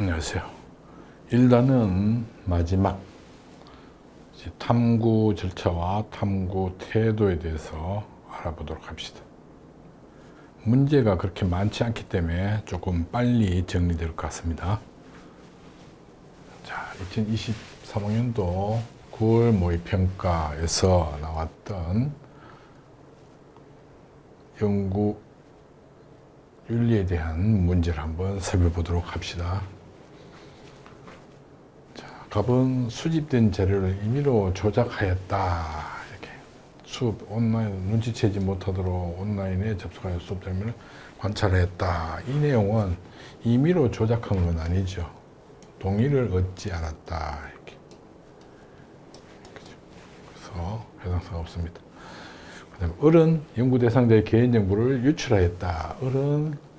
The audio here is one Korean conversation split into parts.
안녕하세요. 1단은 마지막 탐구 절차와 탐구 태도에 대해서 알아보도록 합시다. 문제가 그렇게 많지 않기 때문에 조금 빨리 정리될 것 같습니다. 자, 2023학년도 9월 모의평가에서 나왔던 연구 윤리에 대한 문제를 한번 살펴보도록 합시다. 자, 갑은 수집된 자료를 임의로 조작하였다. 이렇게 수업 온라인 눈치채지 못하도록 온라인에 접속하여 수업 장면을 관찰했다. 이 내용은 임의로 조작한 건 아니죠. 동의를 얻지 않았다. 이렇게. 그래서 해당사가 없습니다. 그다음에 을은 연구 대상자의 개인 정보를 유출하였다. 을은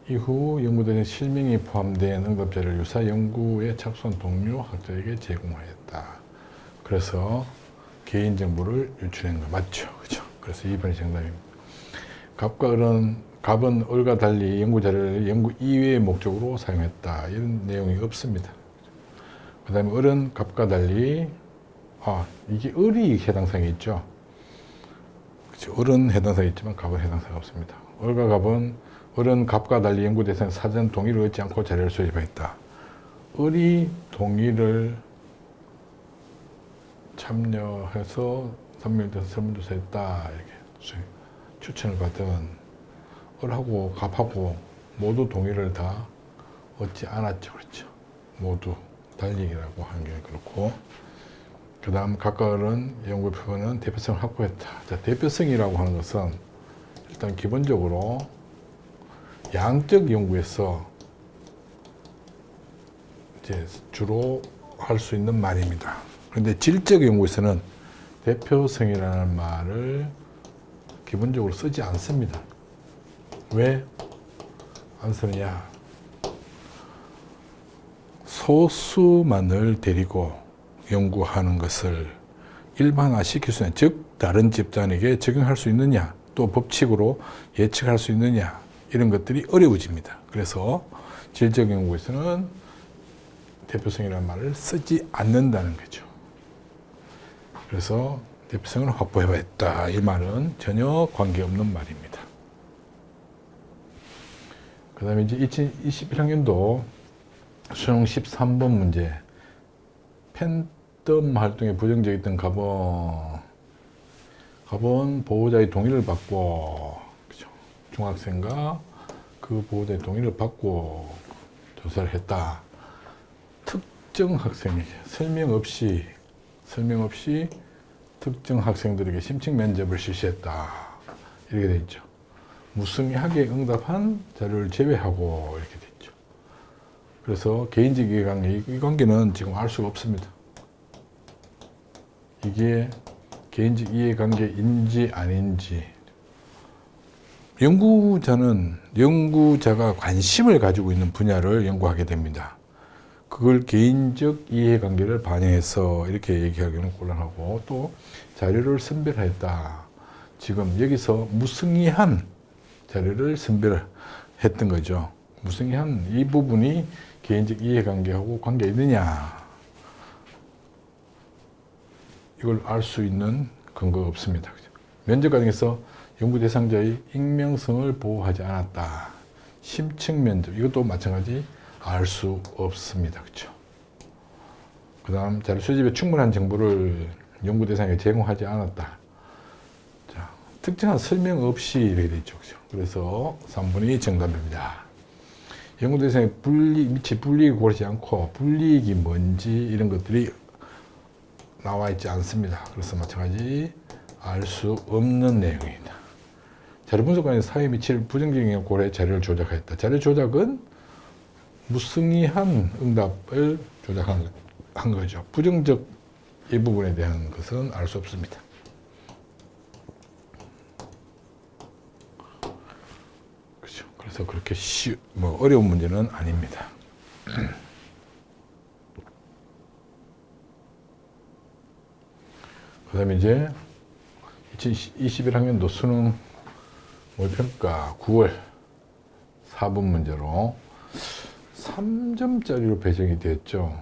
이후 연구대상 실명이 포함된 응답자를 유사 연구에 착수한 동료 학자에게 제공하였다. 그래서 개인 정보를 유출한 거 맞죠? 그죠? 그래서 2번이 정답입니다. 갑은 을과 달리 연구 자료를 연구 이외의 목적으로 사용했다. 이런 내용이 없습니다. 그 다음에 을은 갑과 달리 이게 을이 해당사항이 있죠. 그렇죠. 을은 해당사가 있지만 갑은 해당사가 없습니다. 을과 갑은 을은 갑과 달리 연구 대상 사전 동의를 얻지 않고 자료를 수집했다. 을이 동의를 참여해서 선명돼서 설문조사했다. 이렇게 추천을 받은 을하고 갑하고 모두 동의를 다 얻지 않았죠. 그렇죠. 모두 달리기라고 하는 게 그렇고. 그 다음 각각 을은 연구 표본은 대표성을 확보했다. 자, 대표성이라고 하는 것은 일단 기본적으로 양적 연구에서 이제 주로 할 수 있는 말입니다. 그런데 질적 연구에서는 대표성이라는 말을 기본적으로 쓰지 않습니다. 왜 안 쓰느냐? 소수만을 데리고 연구하는 것을 일반화시킬 수 있는, 즉 다른 집단에게 적용할 수 있느냐, 또 법칙으로 예측할 수 있느냐, 이런 것들이 어려워집니다. 그래서 질적 연구에서는 대표성이라는 말을 쓰지 않는다는 거죠. 그래서 대표성을 확보해봤다. 이 말은 전혀 관계없는 말입니다. 그 다음에 이제 2021학년도 수능 13번 문제. 팬덤 활동에 부정적이었던 갑은 보호자의 동의를 받고, 그죠? 중학생과 그 보호자의 동의를 받고 조사를 했다. 특정 학생에게 설명 없이 특정 학생들에게 심층 면접을 실시했다. 이렇게 돼 있죠. 무성의하게 응답한 자료를 제외하고 이렇게 돼 있죠. 그래서 개인적 이해관계, 이 관계는 지금 알 수가 없습니다. 이게 개인적 이해관계인지 아닌지. 연구자가 관심을 가지고 있는 분야를 연구하게 됩니다. 그걸 개인적 이해관계를 반영해서 이렇게 얘기하기는 곤란하고, 또 자료를 선별했다. 지금 여기서 무성의한 자료를 선별했던 거죠. 무성의한 이 부분이 개인적 이해관계하고 관계가 있느냐, 이걸 알 수 있는 근거가 없습니다. 면접 과정에서 연구 대상자의 익명성을 보호하지 않았다. 심층 면접, 이것도 마찬가지 알 수 없습니다. 그렇죠? 그 다음 자료 수집에 충분한 정보를 연구 대상에 제공하지 않았다. 자, 특정한 설명 없이 이렇게 되어 있죠. 그렇죠? 그래서 3번이 정답입니다. 연구 대상의 미치 불이익을 고르지 않고 불이익이 뭔지 이런 것들이 나와 있지 않습니다. 그래서 마찬가지 알 수 없는 내용입니다. 자료 분석관의 사회에 미칠 부정적인 영향을 고려해 자료를 조작했다. 자료 조작은 무성의한 응답을 조작한 거죠. 부정적 이 부분에 대한 것은 알 수 없습니다. 그렇죠. 그래서 그렇게 어려운 문제는 아닙니다. 그 다음에 이제 2021학년도 수능 모의평가 9월 4분 문제로 3점짜리로 배정이 됐죠.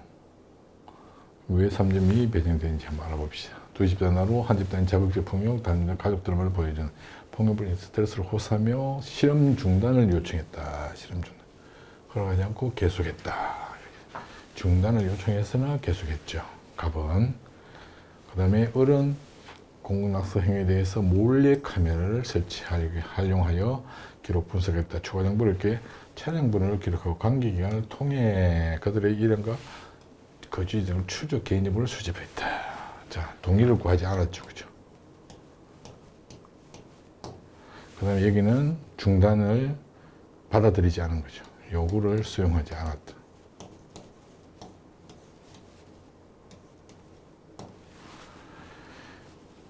왜 3점이 배정되는지 한번 알아봅시다. 두 집단으로 한 집단이 자극적 폭력, 다른 가족들을 보여주는 폭력을 스트레스를 호소하며 실험 중단을 요청했다. 실험 중단. 허락하지 않고 계속했다. 중단을 요청했으나 계속했죠. 갑은. 그 다음에 어른 공공낙서 행위에 대해서 몰래 카메라를 활용하여 기록 분석했다. 추가 정보를 이렇게 촬영본을 기록하고 관계기관을 통해 그들의 이름과 거주 등을 추적 개인정보를 수집했다. 자, 동의를 구하지 않았죠. 그죠? 그 다음에 여기는 중단을 받아들이지 않은 거죠. 요구를 수용하지 않았다.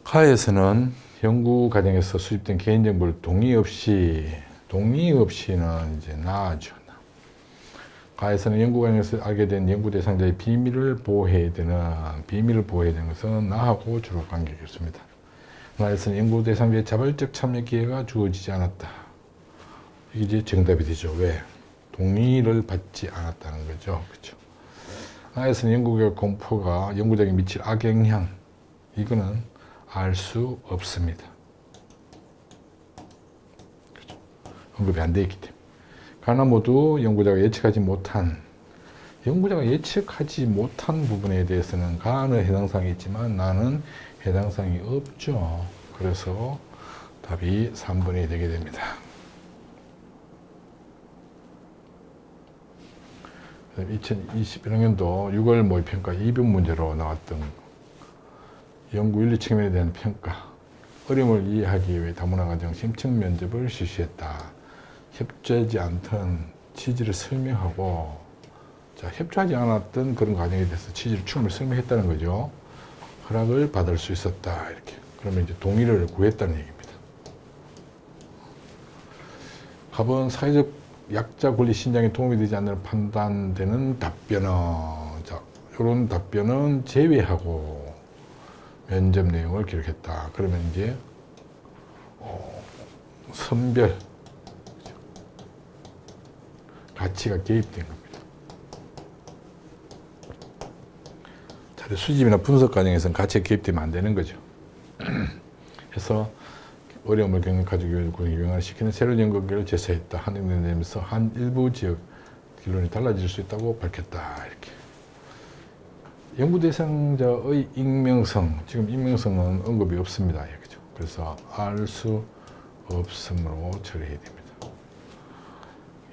가에서는 연구 과정에서 수집된 개인정보를 동의 없이는 이제 나죠. 가에서는 연구 과정에서 알게 된 연구 대상자의 비밀을 보호해야 되는 것은 나하고 주로 관계가 있습니다. 나에서는 연구 대상자의 자발적 참여 기회가 주어지지 않았다. 이게 이제 정답이 되죠. 왜? 동의를 받지 않았다는 거죠. 그렇죠? 나에서는 연구결 공포가 연구자에게 미칠 악영향, 이거는 알 수 없습니다. 그렇죠? 언급이 안 돼 있기 때문에. 가나 모두 연구자가 예측하지 못한 부분에 대해서는 가는 해당사항이 있지만 나는 해당사항이 없죠. 그래서 답이 3번이 되게 됩니다. 2021학년도 6월 모의평가 2분 문제로 나왔던 연구 윤리 측면에 대한 평가. 어려움을 이해하기 위해 다문화 과정 심층 면접을 실시했다. 협조하지 않던 취지를 설명하고, 자, 협조하지 않았던 그런 과정에 대해서 취지를 충분히 설명했다는 거죠. 허락을 받을 수 있었다. 이렇게. 그러면 이제 동의를 구했다는 얘기입니다. 갑은 사회적 약자 권리 신장에 도움이 되지 않는 판단되는 답변은, 자, 이런 답변은 제외하고 면접 내용을 기록했다. 그러면 이제 선별 가치가 개입된 겁니다. 자료 수집이나 분석 과정에서는 가치가 개입되면 안 되는 거죠. 그래서 어려움을 겪는 가족 교육을 유행화시키는 새로운 연구결을 제시했다. 한국연구에서 한 일부 지역 결론이 달라질 수 있다고 밝혔다. 이렇게. 연구 대상자의 익명성, 지금 익명성은 언급이 없습니다. 그죠? 그래서 알 수 없음으로 처리해야 됩니다.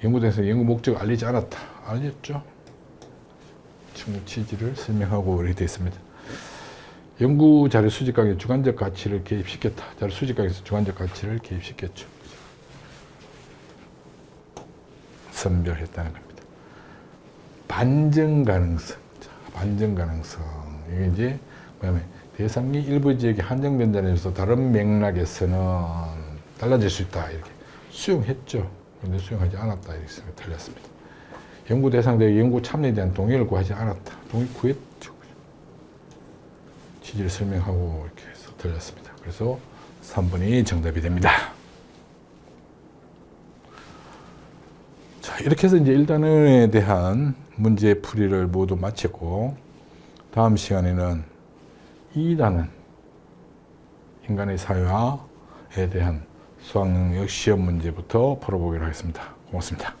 연구 대상자 연구 목적을 알리지 않았다. 알렸죠? 충분 취지를 설명하고 이렇게 되어 있습니다. 연구 자료 수집 과정에 주관적 가치를 개입시켰다. 자료 수집 과정에서 주관적 가치를 개입시켰죠. 선별했다는 겁니다. 반증 가능성. 자, 반증 가능성. 이게 이제 뭐냐면 대상이 일부 지역에 한정된다는 점에서 다른 맥락에서는 달라질 수 있다. 이렇게 수용했죠. 그런데 수용하지 않았다. 이렇게 틀렸습니다. 연구 대상자의 연구 참여에 대한 동의를 구하지 않았다. 동의 구했죠. 취지를 설명하고 이렇게 해서 틀렸습니다. 그래서 3번이 정답이 됩니다. 자, 이렇게 해서 이제 1단원에 대한 문제 풀이를 모두 마쳤고, 다음 시간에는 2단원 인간의 사회화에 대한 수학 능력 시험 문제부터 풀어보기로 하겠습니다. 고맙습니다.